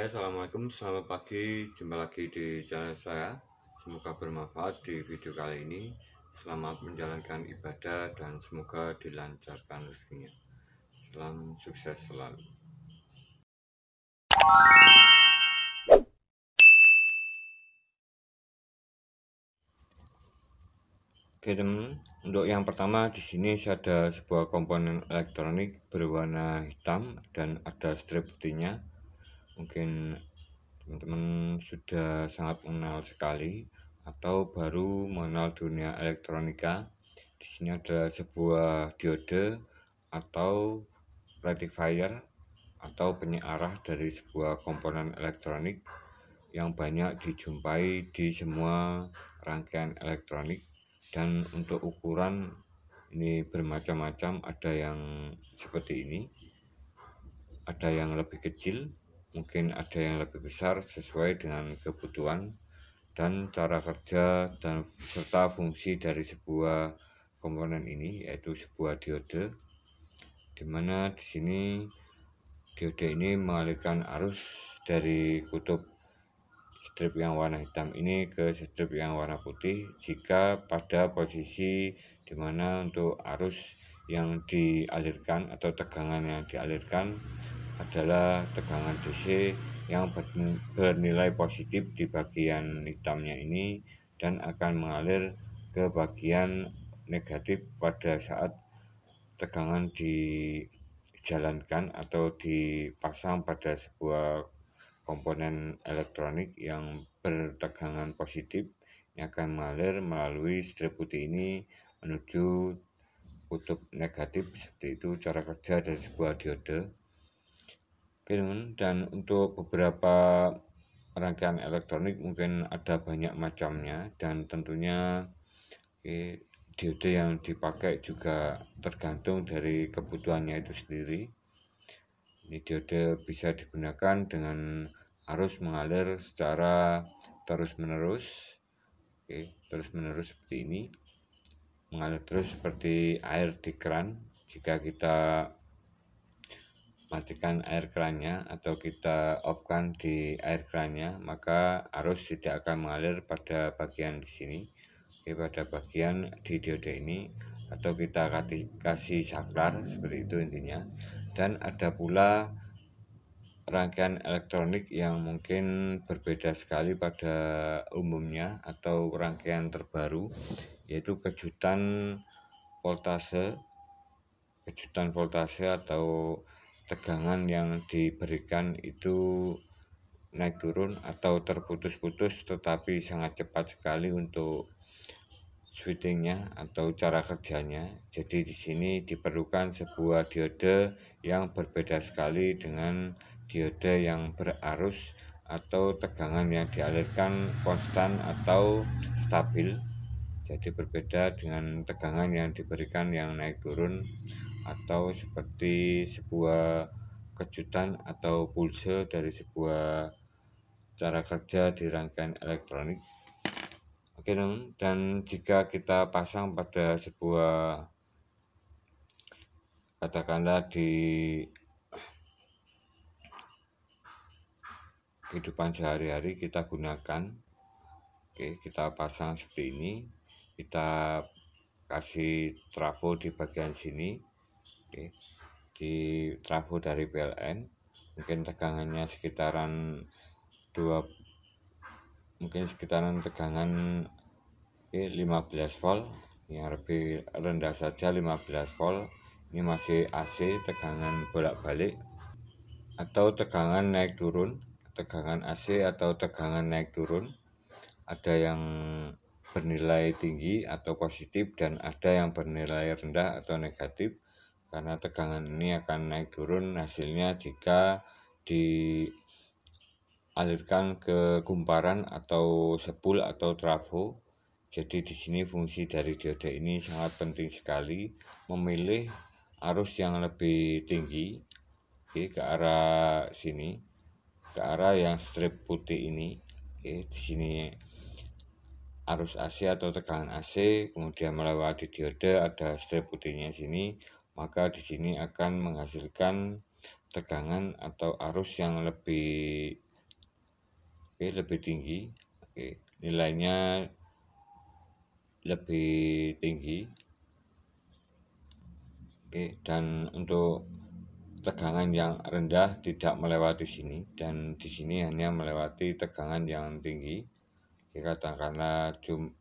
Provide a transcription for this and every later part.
Assalamualaikum, selamat pagi. Jumpa lagi di channel saya. Semoga bermanfaat di video kali ini. Selamat menjalankan ibadah dan semoga dilancarkan rezekinya. Salam sukses selalu. Oke teman, untuk yang pertama di sini ada sebuah komponen elektronik berwarna hitam dan ada strip putihnya. Mungkin teman-teman sudah sangat mengenal sekali atau baru mengenal dunia elektronika. Di sini ada sebuah diode atau rectifier atau penyearah dari sebuah komponen elektronik yang banyak dijumpai di semua rangkaian elektronik, dan untuk ukuran ini bermacam-macam, ada yang seperti ini, ada yang lebih kecil, mungkin ada yang lebih besar sesuai dengan kebutuhan dan cara kerja dan serta fungsi dari sebuah komponen ini, yaitu sebuah diode, dimana di sini diode ini mengalirkan arus dari kutub strip yang warna hitam ini ke strip yang warna putih jika pada posisi dimana untuk arus yang dialirkan atau tegangan yang dialirkan adalah tegangan DC yang bernilai positif di bagian hitamnya ini dan akan mengalir ke bagian negatif pada saat tegangan dijalankan atau dipasang pada sebuah komponen elektronik yang bertegangan positif yang akan mengalir melalui strip putih ini menuju kutub negatif. Seperti itu cara kerja dari sebuah diode. Oke teman, dan untuk beberapa rangkaian elektronik mungkin ada banyak macamnya, dan tentunya diode yang dipakai juga tergantung dari kebutuhannya itu sendiri. Ini diode bisa digunakan dengan arus mengalir secara terus-menerus, terus-menerus seperti ini, mengalir terus seperti air di keran. Jika kita matikan air kerannya atau kita off-kan di air kerannya, maka arus tidak akan mengalir pada bagian di sini, pada bagian di diode ini, atau kita kasih saklar, seperti itu intinya. Dan ada pula rangkaian elektronik yang mungkin berbeda sekali pada umumnya atau rangkaian terbaru, yaitu kejutan voltase atau tegangan yang diberikan itu naik turun atau terputus-putus, tetapi sangat cepat sekali untuk switchingnya atau cara kerjanya. Jadi di sini diperlukan sebuah diode yang berbeda sekali dengan diode yang berarus atau tegangan yang dialirkan konstan atau stabil. Jadi berbeda dengan tegangan yang diberikan yang naik turun atau seperti sebuah kejutan atau pulse dari sebuah cara kerja di rangkaian elektronik. Oke teman, dan jika kita pasang pada sebuah, katakanlah di kehidupan sehari-hari kita gunakan, kita pasang seperti ini, kita kasih trafo di bagian sini, di trafo dari PLN, mungkin tegangannya sekitaran tegangan 15 volt, yang lebih rendah saja 15 volt. Ini masih AC, tegangan bolak-balik atau tegangan naik turun, tegangan AC atau tegangan naik turun. Ada yang bernilai tinggi atau positif dan ada yang bernilai rendah atau negatif, karena tegangan ini akan naik turun hasilnya jika dialirkan ke kumparan atau spool atau trafo. Jadi di sini fungsi dari diode ini sangat penting sekali, memilih arus yang lebih tinggi ke arah sini, ke arah yang strip putih ini. Di sini arus AC atau tegangan AC, kemudian melewati diode ada strip putihnya sini, maka di sini akan menghasilkan tegangan atau arus yang lebih lebih tinggi. Nilainya lebih tinggi. Dan untuk tegangan yang rendah tidak melewati sini, dan di sini hanya melewati tegangan yang tinggi. Katakanlah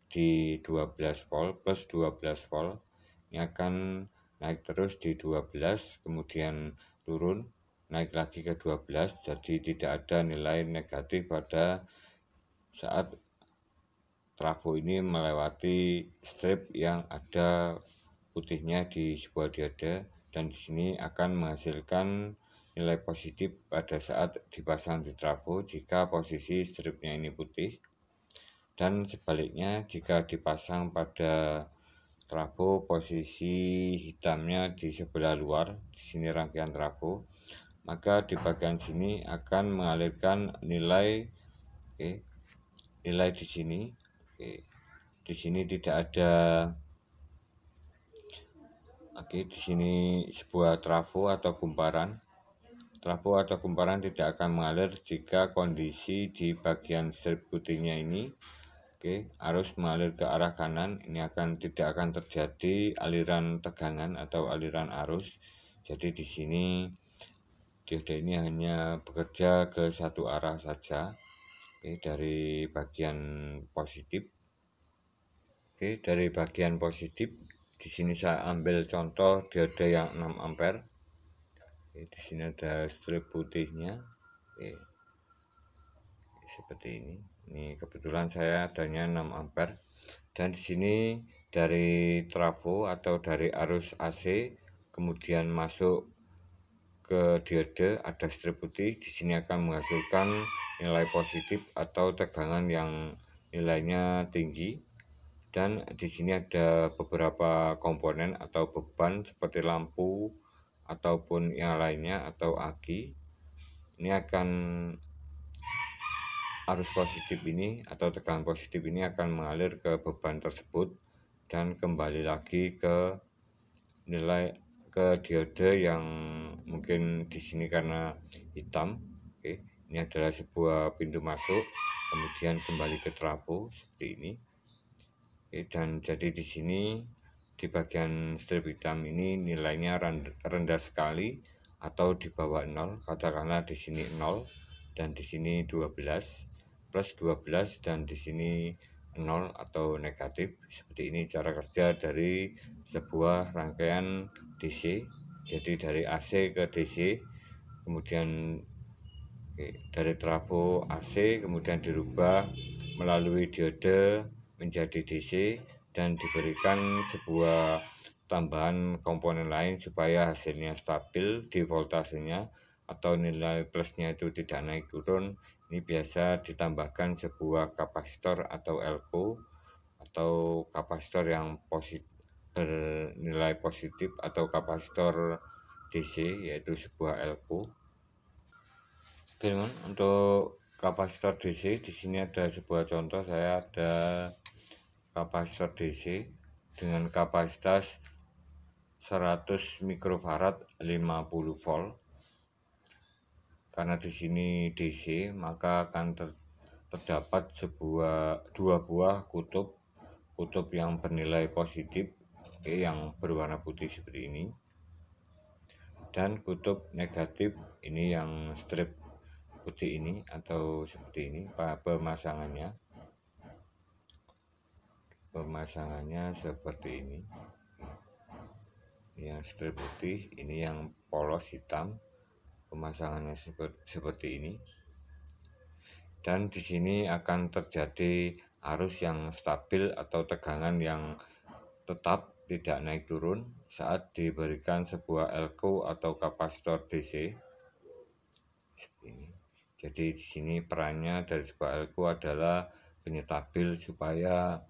di 12 volt plus 12 volt, ini akan naik terus di 12, kemudian turun naik lagi ke 12. Jadi tidak ada nilai negatif pada saat trafo ini melewati strip yang ada putihnya di sebuah dioda, dan di sini akan menghasilkan nilai positif pada saat dipasang di trafo jika posisi stripnya ini putih, dan sebaliknya jika dipasang pada trafo posisi hitamnya di sebelah luar. Di sini rangkaian trafo, maka di bagian sini akan mengalirkan nilai nilai di sini. Di sini tidak ada. Di sini sebuah trafo atau kumparan. Trafo atau kumparan tidak akan mengalir jika kondisi di bagian strip putihnya ini arus mengalir ke arah kanan. Ini tidak akan terjadi aliran tegangan atau aliran arus. Jadi di sini dioda ini hanya bekerja ke satu arah saja. Dari bagian positif. Dari bagian positif, di sini saya ambil contoh dioda yang 6 ampere. Di sini ada strip putihnya. Seperti ini. Ini kebetulan saya adanya 6 ampere. Dan di sini dari trafo atau dari arus AC kemudian masuk ke diode ada strip putih. Di sini akan menghasilkan nilai positif atau tegangan yang nilainya tinggi. Dan di sini ada beberapa komponen atau beban seperti lampu ataupun yang lainnya atau aki. Ini akan arus positif ini atau tegangan positif ini akan mengalir ke beban tersebut dan kembali lagi ke nilai ke diode yang mungkin di sini karena hitam. Ini adalah sebuah pintu masuk, kemudian kembali ke trafo seperti ini. Dan jadi di sini di bagian strip hitam ini nilainya rendah sekali atau di bawah 0. Katakanlah di sini 0 dan di sini 12 plus 12 dan di sini 0 atau negatif. Seperti ini cara kerja dari sebuah rangkaian DC. Jadi dari AC ke DC, kemudian dari trafo AC kemudian dirubah melalui diode menjadi DC dan diberikan sebuah tambahan komponen lain supaya hasilnya stabil di voltasenya atau nilai plusnya itu tidak naik turun. Ini biasa ditambahkan sebuah kapasitor atau elko atau kapasitor yang bernilai positif atau kapasitor DC, yaitu sebuah elko. Untuk kapasitor DC di sini ada sebuah contoh. Saya ada kapasitor DC dengan kapasitas 100 mikrofarad 50 volt. Karena di sini DC, maka akan terdapat dua buah kutub yang bernilai positif yang berwarna putih seperti ini, dan kutub negatif ini yang strip putih ini atau seperti ini. Pemasangannya seperti ini. Yang strip putih ini yang polos hitam, pemasangannya seperti ini. Dan di sini akan terjadi arus yang stabil atau tegangan yang tetap tidak naik turun saat diberikan sebuah elko atau kapasitor DC. Jadi di sini perannya dari sebuah elko adalah penyetabil supaya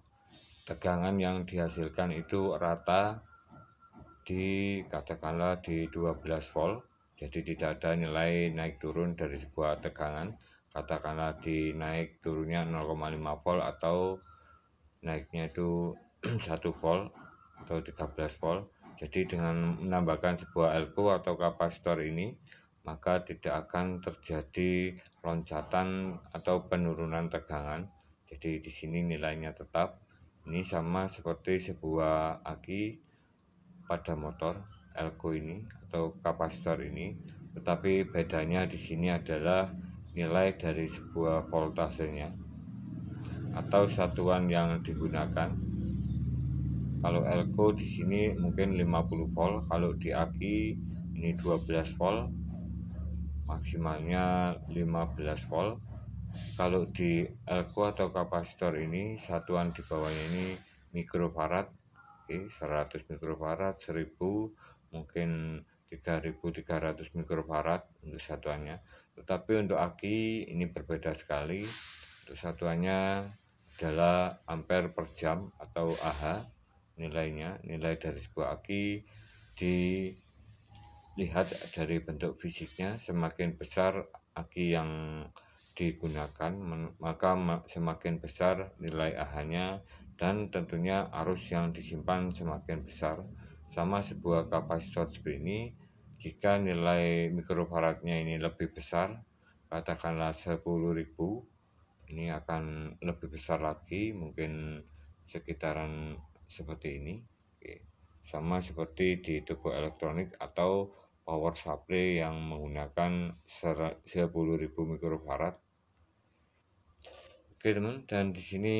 tegangan yang dihasilkan itu rata katakanlah di 12 volt. Jadi tidak ada nilai naik turun dari sebuah tegangan. Katakanlah di naik turunnya 0,5 volt atau naiknya itu 1 volt atau 13 volt. Jadi dengan menambahkan sebuah elko atau kapasitor ini, maka tidak akan terjadi loncatan atau penurunan tegangan. Jadi di sini nilainya tetap. Ini sama seperti sebuah aki pada motor elko ini atau kapasitor ini, tetapi bedanya di sini adalah nilai dari sebuah voltasenya atau satuan yang digunakan. Kalau elko di sini mungkin 50 volt, kalau di aki ini 12 volt, maksimalnya 15 volt. Kalau di elko atau kapasitor ini satuan di bawahnya ini mikrofarad, 100 mikrofarad, 1000, mungkin 3300 mikrofarad untuk satuannya. Tetapi untuk aki ini berbeda sekali. Untuk satuannya adalah ampere per jam atau Ah. Nilai dari sebuah aki dilihat dari bentuk fisiknya. Semakin besar aki yang digunakan, maka semakin besar nilai Ah-nya, dan tentunya arus yang disimpan semakin besar. Sama sebuah kapasitor seperti ini, jika nilai mikrofaradnya ini lebih besar, katakanlah 10.000, ini akan lebih besar lagi, mungkin sekitaran seperti ini. Sama seperti di toko elektronik atau power supply yang menggunakan 10.000 mikrofarad. Oke teman, dan di sini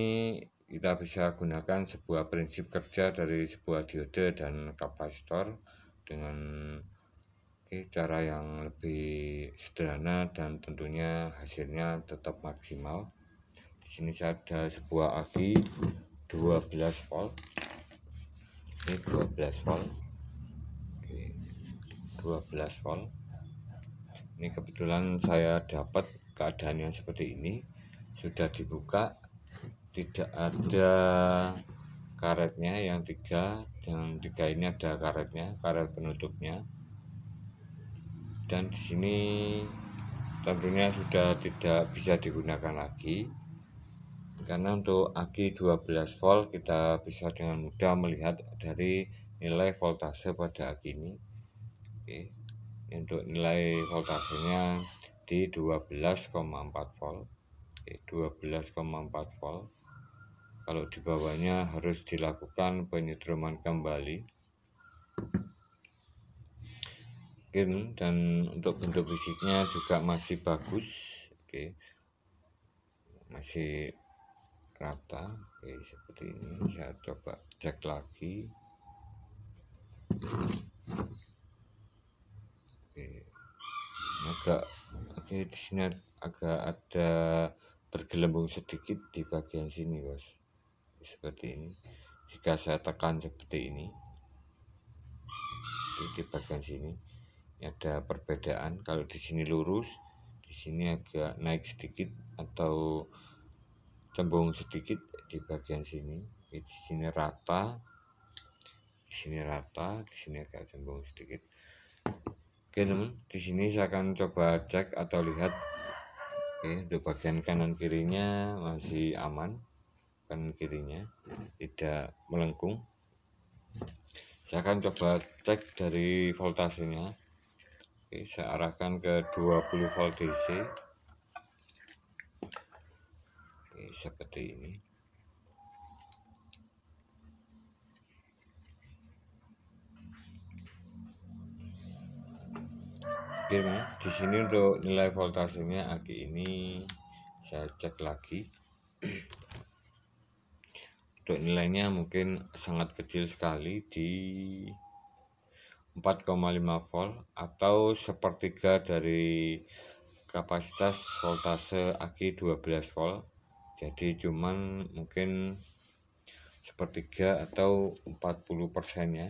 kita bisa gunakan sebuah prinsip kerja dari sebuah diode dan kapasitor dengan cara yang lebih sederhana dan tentunya hasilnya tetap maksimal. Di sini ada sebuah aki 12 volt. Ini 12 volt. 12 volt. Ini kebetulan saya dapat keadaannya seperti ini. Sudah dibuka, tidak ada karetnya yang 3, dan 3 ini ada karetnya, karet penutupnya. Dan di sini tentunya sudah tidak bisa digunakan lagi, karena untuk aki 12 volt kita bisa dengan mudah melihat dari nilai voltase pada aki ini. Untuk nilai voltasenya di 12,4 volt. 12,4 volt. Kalau di bawahnya harus dilakukan penyetruman kembali. Dan untuk bentuk fisiknya juga masih bagus, masih rata, seperti ini. Saya coba cek lagi. Di sini agak ada bergelembung sedikit di bagian sini, bos. Seperti ini. Jika saya tekan seperti ini, di bagian sini ada perbedaan. Kalau di sini lurus, di sini agak naik sedikit atau cembung sedikit di bagian sini. Di sini rata, di sini rata, di sini agak cembung sedikit. Oke teman, di sini saya akan coba cek atau lihat. Untuk bagian kanan kirinya masih aman, kanan kirinya tidak melengkung. Saya akan coba cek dari voltasenya. Saya arahkan ke 20 volt DC. Seperti ini. Di sini untuk nilai voltasenya aki ini saya cek lagi. Untuk nilainya mungkin sangat kecil sekali, di 4,5 volt atau sepertiga dari kapasitas voltase aki 12 volt. Jadi cuman mungkin sepertiga atau 40%-nya.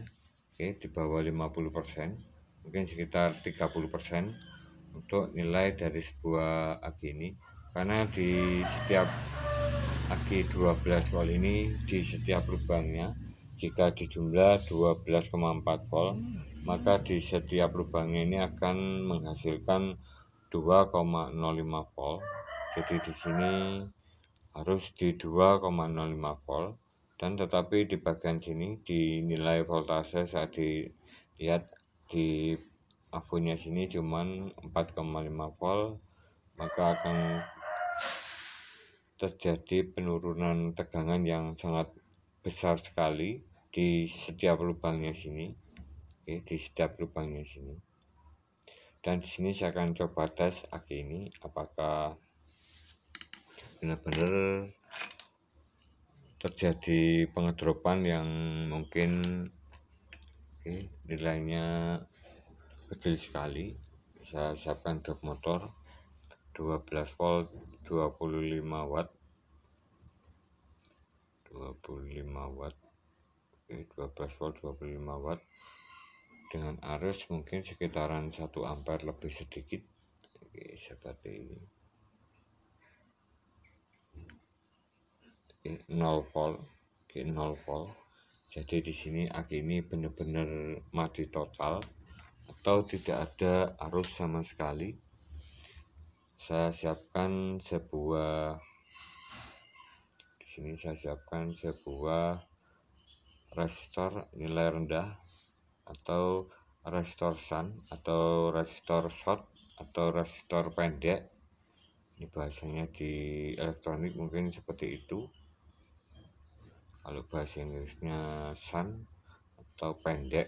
Di bawah 50%, mungkin sekitar 30% untuk nilai dari sebuah aki ini. Karena di setiap aki 12 volt ini, di setiap lubangnya jika dijumlah 12,4 volt, maka di setiap lubangnya ini akan menghasilkan 2,05 volt. Jadi di sini harus di 2,05 volt, dan tetapi di bagian sini di nilai voltase saat dilihat di avonya sini cuman 4,5 volt, maka akan terjadi penurunan tegangan yang sangat besar sekali di setiap lubangnya sini. Oke, di setiap lubangnya sini. Dan di sini saya akan coba tes aki ini apakah benar-benar terjadi pengedropan yang mungkin nilainya kecil sekali. Saya siapkan drop motor 12 volt 25 watt 25 watt. 12 volt 25 watt dengan arus mungkin sekitaran 1 ampere lebih sedikit. Oke, seperti ini. 0 volt. Oke, 0 volt. Jadi di sini aki ini benar-benar mati total atau tidak ada arus sama sekali. Saya siapkan sebuah resistor nilai rendah atau resistor shunt atau resistor short atau resistor pendek. Ini bahasanya di elektronik mungkin seperti itu. Kalau bahasa Inggrisnya shunt atau pendek.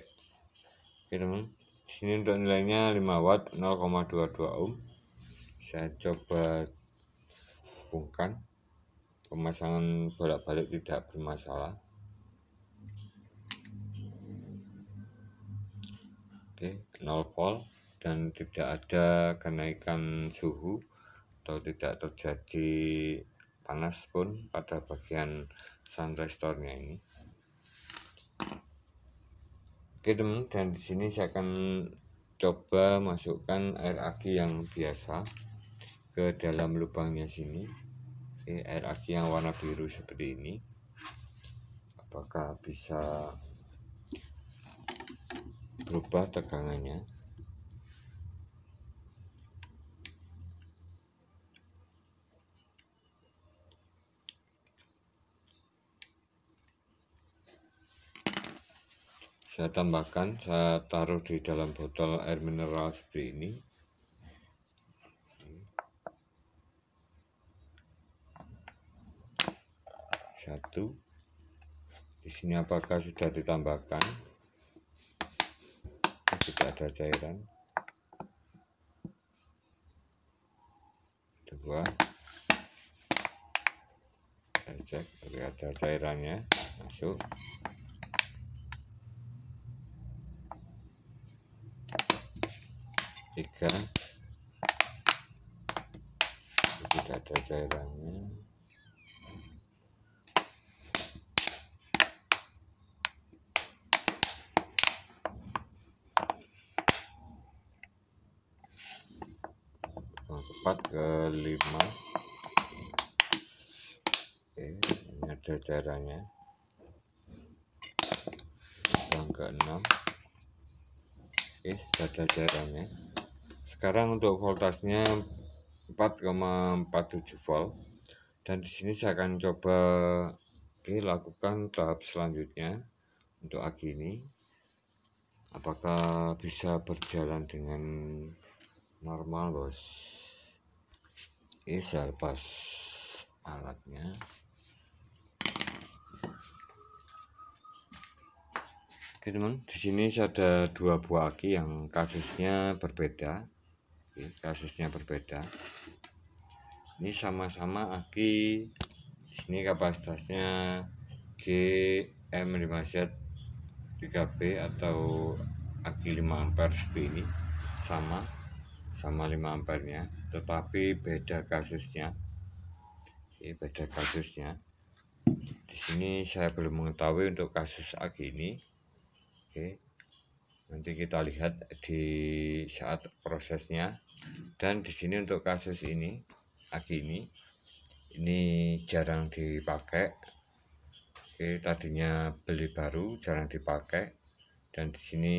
Oke teman, di sini untuk nilainya 5 watt 0,22 ohm. Saya coba hubungkan. Pemasangan bolak-balik tidak bermasalah. Oke, 0 volt dan tidak ada kenaikan suhu atau tidak terjadi panas pun pada bagian sun resistornya ini. Oke teman, dan di sini saya akan coba masukkan air aki yang biasa ke dalam lubangnya sini. Air aki yang warna biru seperti ini. Apakah bisa berubah tegangannya? Saya tambahkan, saya taruh di dalam botol air mineral seperti ini. Satu. Di sini apakah sudah ditambahkan? Tidak ada cairan. Dua. Saya cek, oke, ada cairannya masuk. Tiga. Tidak ada cairannya. Empat ke 5. Oke, ini ada cairannya. Yang ke 6. Oke, sudah ada cairannya. Sekarang untuk voltasenya 4,47 volt. Dan di sini saya akan coba lakukan tahap selanjutnya untuk aki ini. Apakah bisa berjalan dengan normal, bos? Saya lepas alatnya. Oke teman, di sini ada 2 buah aki yang kasusnya berbeda. Ini sama-sama aki. Di sini kapasitasnya GM5Z 3B atau aki 5 ampere seperti ini, sama 5 ampernya, tetapi beda kasusnya. Di sini saya belum mengetahui untuk kasus aki ini. Nanti kita lihat di saat prosesnya. Dan di sini untuk kasus ini, aki ini jarang dipakai. Tadinya beli baru, jarang dipakai. Dan di sini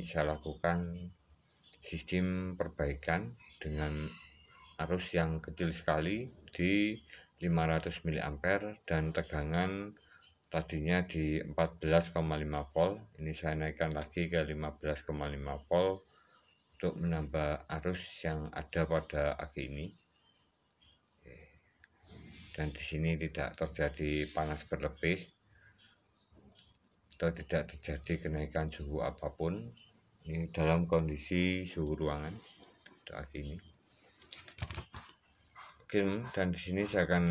saya lakukan sistem perbaikan dengan arus yang kecil sekali di 500 mA dan tegangan tadinya di 14,5 volt. Ini saya naikkan lagi ke 15,5 volt untuk menambah arus yang ada pada aki ini. Dan di sini tidak terjadi panas berlebih atau tidak terjadi kenaikan suhu apapun. Ini dalam kondisi suhu ruangan untuk aki ini. Oke, dan di sini saya akan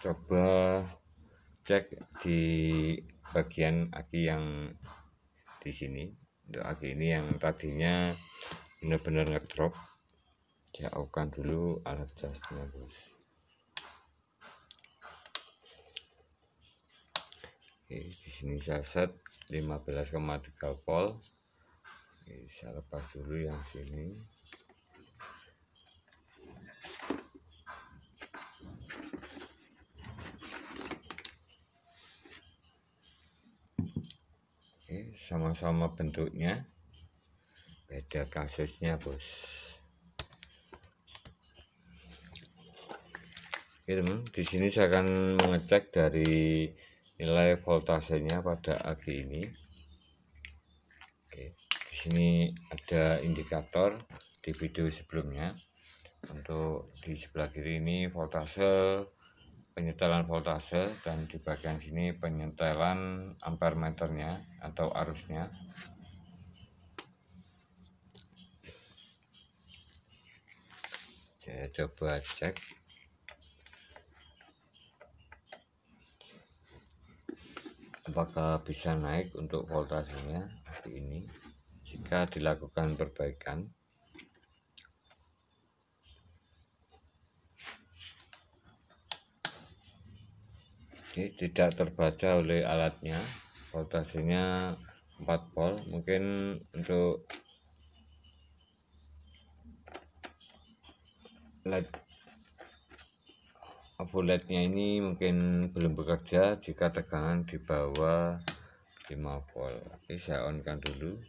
coba cek di bagian aki yang di sini. Untuk aki ini yang tadinya benar-benar ngedrop, saya on dulu alat casnya, bos. Oke, di sini saya set 15,3 volt. Oke, saya lepas dulu yang sini. Oke, sama-sama bentuknya, beda kasusnya, bos. Oke, teman, di sini saya akan mengecek dari nilai voltasenya pada aki ini. Oke, di sini ada indikator di video sebelumnya. Untuk di sebelah kiri ini voltase, penyetelan voltase, dan di bagian sini penyetelan ampere meternya atau arusnya. Saya coba cek. Apakah bisa naik untuk voltasenya seperti ini jika dilakukan perbaikan. Oke, tidak terbaca oleh alatnya, voltasenya 4 volt. Mungkin untuk LED OLED-nya ini mungkin belum bekerja jika tegangan di bawah 5 volt. Oke, saya on-kan dulu.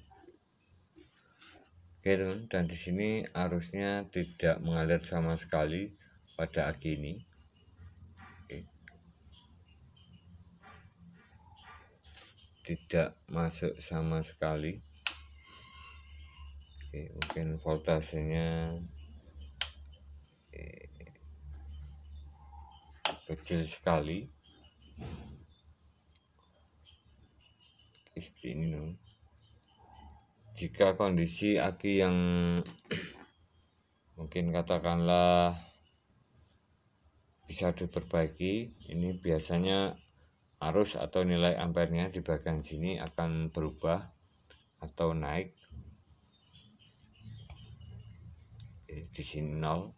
Oke, teman, dan di sini arusnya tidak mengalir sama sekali pada aki ini. Oke. Tidak masuk sama sekali. Oke, mungkin voltasenya kecil sekali. Seperti ini, dong. Jika kondisi aki yang mungkin katakanlah bisa diperbaiki, ini biasanya arus atau nilai ampernya di bagian sini akan berubah atau naik. Di sini 0,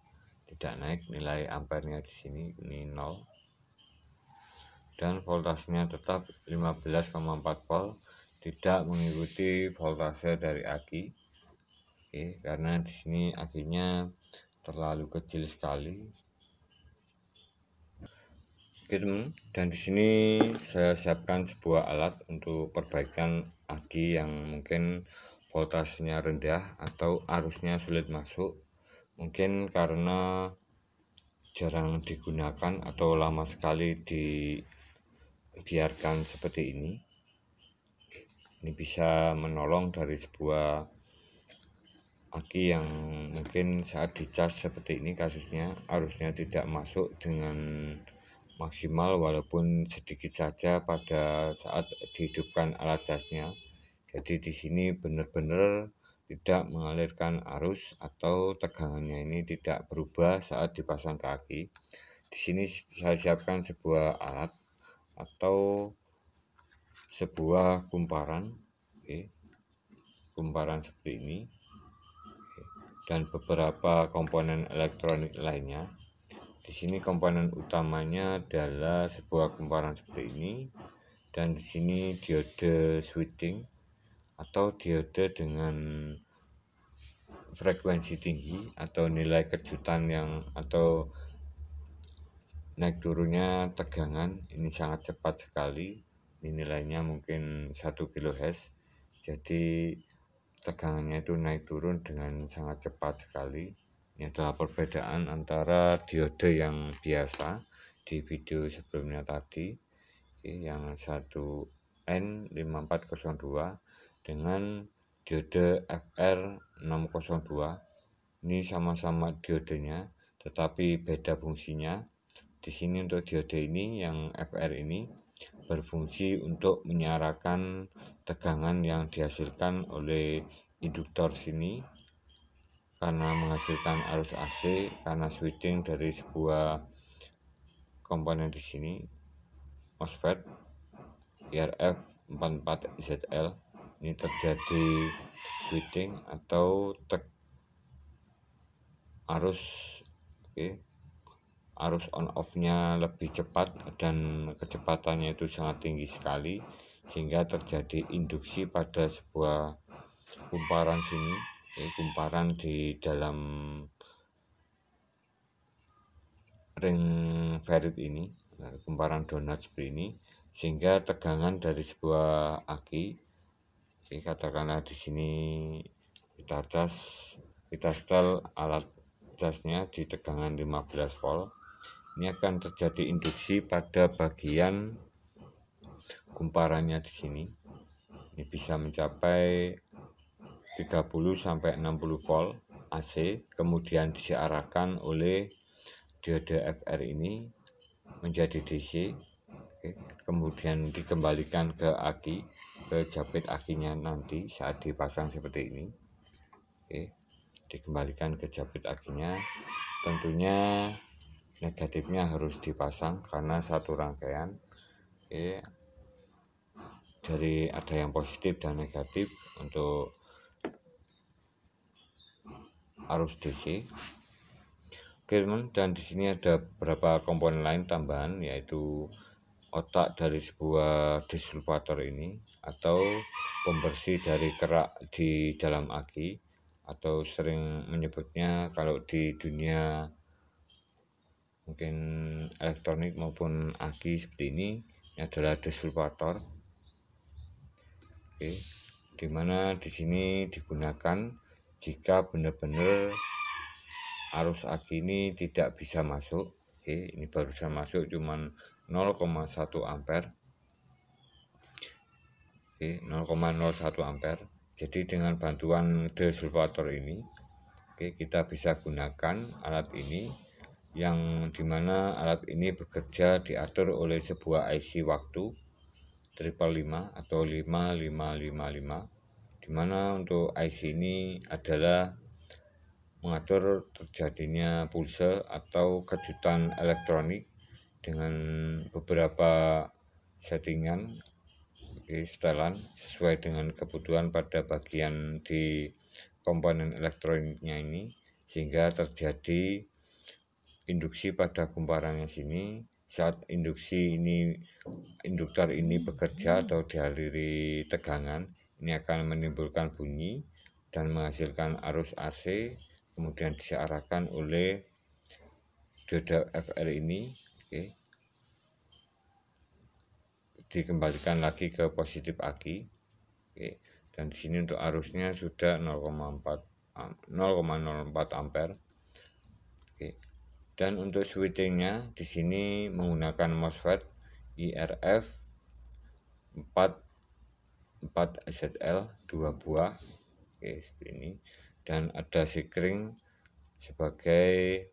tidak naik, nilai ampernya di sini ini 0, dan voltasenya tetap 15,4 volt, tidak mengikuti voltase dari aki. Oke, karena di sini akinya terlalu kecil sekali. Oke, teman, dan di sini saya siapkan sebuah alat untuk perbaikan aki yang mungkin voltasenya rendah atau arusnya sulit masuk. Mungkin karena jarang digunakan atau lama sekali dibiarkan seperti ini. Ini bisa menolong dari sebuah aki yang mungkin saat dicas seperti ini kasusnya, arusnya tidak masuk dengan maksimal walaupun sedikit saja pada saat dihidupkan alat casnya. Jadi di sini benar-benar tidak mengalirkan arus atau tegangannya ini tidak berubah saat dipasang ke aki. Di sini saya siapkan sebuah alat atau sebuah kumparan, kumparan seperti ini, dan beberapa komponen elektronik lainnya. Di sini komponen utamanya adalah sebuah kumparan seperti ini, dan di sini diode switching atau diode dengan frekuensi tinggi atau nilai kejutan yang atau naik turunnya tegangan ini sangat cepat sekali. Ini nilainya mungkin 1 kHz, jadi tegangannya itu naik turun dengan sangat cepat sekali. Ini adalah perbedaan antara diode yang biasa di video sebelumnya tadi, yang satu N5402 dengan diode FR 602. Ini sama-sama diodenya tetapi beda fungsinya. Di sini untuk diode ini yang FR ini berfungsi untuk menyalakan tegangan yang dihasilkan oleh induktor sini karena menghasilkan arus AC karena switching dari sebuah komponen di sini MOSFET IRF 44ZL. Ini terjadi switching atau arus arus on off-nya lebih cepat dan kecepatannya itu sangat tinggi sekali sehingga terjadi induksi pada sebuah kumparan sini, kumparan di dalam ring ferrit ini, kumparan donat seperti ini, sehingga tegangan dari sebuah aki, katakanlah di sini kita setel alat casnya di tegangan 15 volt. Ini akan terjadi induksi pada bagian kumparannya di sini. Ini bisa mencapai 30 sampai 60 volt AC, kemudian diarahkan oleh diode FR ini menjadi DC, kemudian dikembalikan ke aki, ke japit akinya nanti saat dipasang seperti ini. Dikembalikan ke japit akinya, tentunya negatifnya harus dipasang karena satu rangkaian. Dari ada yang positif dan negatif untuk arus DC. Oke teman, dan di sini ada beberapa komponen lain tambahan, yaitu otak dari sebuah disulfator ini atau pembersih dari kerak di dalam aki, atau sering menyebutnya kalau di dunia mungkin elektronik maupun aki seperti ini adalah disulfator. Dimana di sini digunakan jika benar-benar arus aki ini tidak bisa masuk. Ini barusan masuk cuman 0,1 ampere. 0,01 ampere. Jadi dengan bantuan desulfator ini, kita bisa gunakan alat ini, yang dimana alat ini bekerja diatur oleh sebuah IC waktu 555 atau 5555, dimana untuk IC ini adalah mengatur terjadinya pulse atau kejutan elektronik dengan beberapa settingan setelan sesuai dengan kebutuhan pada bagian di komponen elektroniknya ini, sehingga terjadi induksi pada kumparannya sini. Saat induktor ini bekerja atau dialiri tegangan, ini akan menimbulkan bunyi dan menghasilkan arus AC, kemudian diarahkan oleh diode FR ini, dikembalikan lagi ke positif aki, dan di sini untuk arusnya sudah 0,04 ampere. Dan untuk switchingnya di sini menggunakan MOSFET IRF 44ZL 2 buah, seperti ini, dan ada sikring sebagai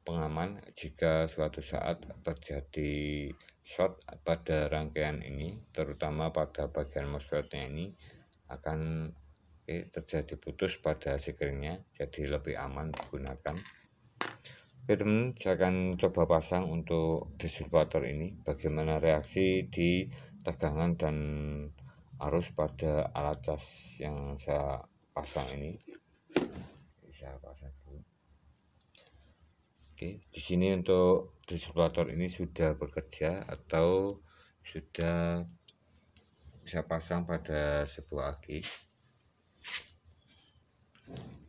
pengaman jika suatu saat terjadi short pada rangkaian ini, terutama pada bagian MOSFET-nya ini akan terjadi putus pada sikringnya, jadi lebih aman digunakan. Oke teman, saya akan coba pasang untuk disulfator ini, bagaimana reaksi di tegangan dan arus pada alat cas yang saya pasang ini. Saya pasang dulu. Di sini untuk disulfator ini sudah bekerja atau sudah saya pasang pada sebuah aki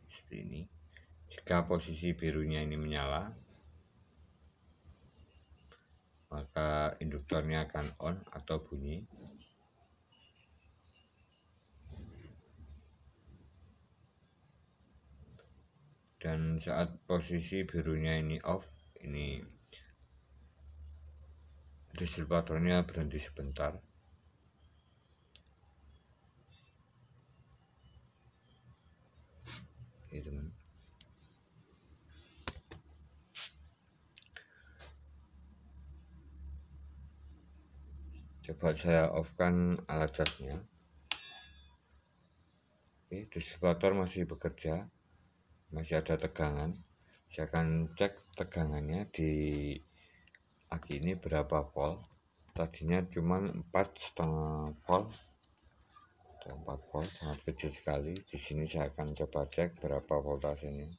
seperti ini. Jika posisi birunya ini menyala, maka induktornya akan on atau bunyi. Dan saat posisi birunya ini off, ini disulfatornya berhenti sebentar. Coba saya off kan alat casnya. Oke, distributor masih bekerja, masih ada tegangan. Saya akan cek tegangannya di aki ini berapa volt. Tadinya cuma 4,5 volt atau 4 volt, sangat kecil sekali. Di sini saya akan coba cek berapa voltasenya.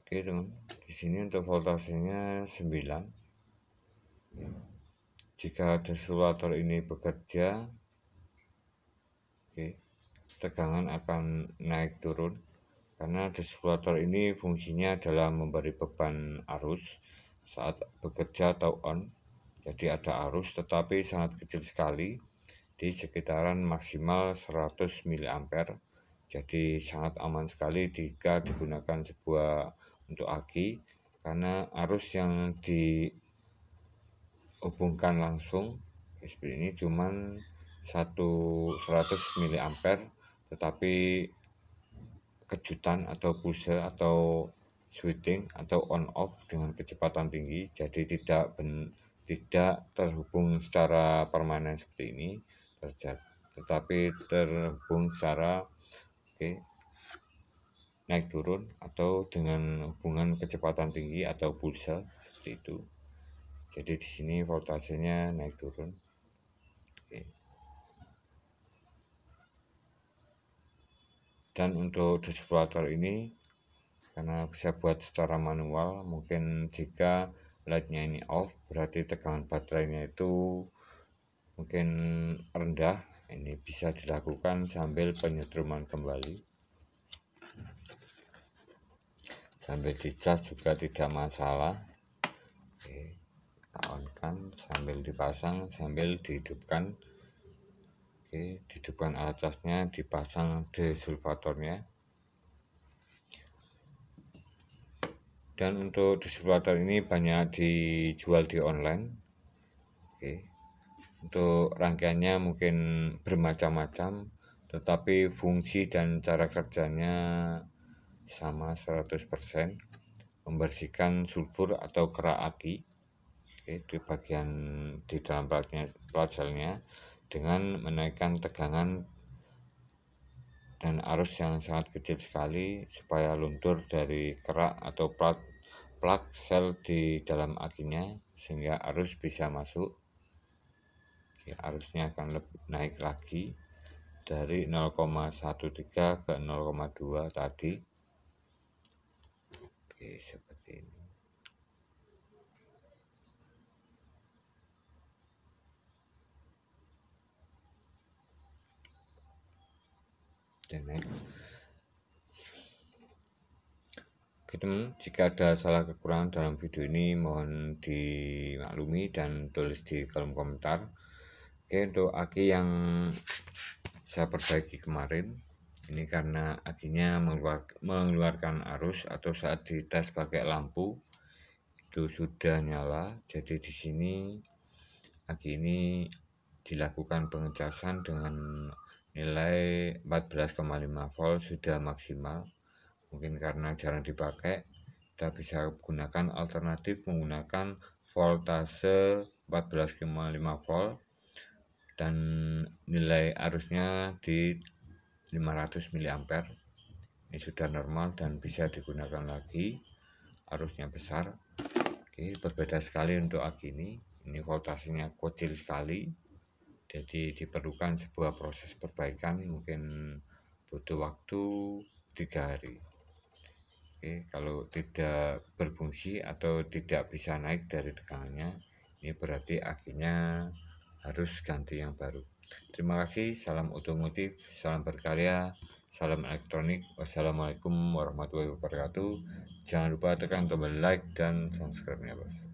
Oke teman, di sini untuk voltasenya 9. Jika desulator ini bekerja, oke, tegangan akan naik turun karena desulator ini fungsinya adalah memberi beban arus saat bekerja atau on. Jadi ada arus tetapi sangat kecil sekali, di sekitaran maksimal 100 mA. Jadi sangat aman sekali jika digunakan sebuah untuk aki, karena arus yang dihubungkan langsung seperti ini cuman 100 mA, tetapi kejutan atau pulse atau switching atau on off dengan kecepatan tinggi, jadi tidak terhubung secara permanen seperti ini tetapi terhubung secara naik turun atau dengan hubungan kecepatan tinggi atau pulsa seperti itu. Jadi di sini voltasenya naik turun. Dan untuk distributor ini karena bisa buat secara manual, mungkin jika lightnya ini off berarti tegangan baterainya itu mungkin rendah. Ini bisa dilakukan sambil penyetruman kembali, sambil dicas juga tidak masalah. Oke, kita on kan sambil dipasang, sambil dihidupkan. Oke, dihidupkan alat casnya, dipasang desulfatornya. Dan untuk distributor ini banyak dijual di online. Oke, untuk rangkaiannya mungkin bermacam-macam, tetapi fungsi dan cara kerjanya sama 100%. Membersihkan sulfur atau kerak aki, oke, di bagian di dalam pelajalnya dengan menaikkan tegangan dan arus yang sangat kecil sekali supaya luntur dari kerak atau plug sel di dalam akinya sehingga arus bisa masuk. Oke, arusnya akan naik lagi dari 0,13 ke 0,2 tadi. Oke, seperti ini. Dan naik. Oke teman, jika ada salah kekurangan dalam video ini mohon dimaklumi dan tulis di kolom komentar. Oke, untuk aki yang saya perbaiki kemarin ini karena akinya mengeluarkan arus atau saat dites pakai lampu itu sudah nyala. Jadi di sini aki ini dilakukan pengecasan dengan nilai 14,5 volt sudah maksimal. Mungkin karena jarang dipakai, kita bisa gunakan alternatif menggunakan voltase 14,5 volt dan nilai arusnya di 500 mA. Ini sudah normal dan bisa digunakan lagi, arusnya besar. Oke, berbeda sekali untuk aki ini voltasenya kecil sekali, jadi diperlukan sebuah proses perbaikan, mungkin butuh waktu 3 hari. Oke, kalau tidak berfungsi atau tidak bisa naik dari tegangannya, ini berarti akinya harus ganti yang baru. Terima kasih, salam otomotif, salam berkarya, salam elektronik. Wassalamualaikum warahmatullahi wabarakatuh. Jangan lupa tekan tombol like dan subscribe-nya, bos.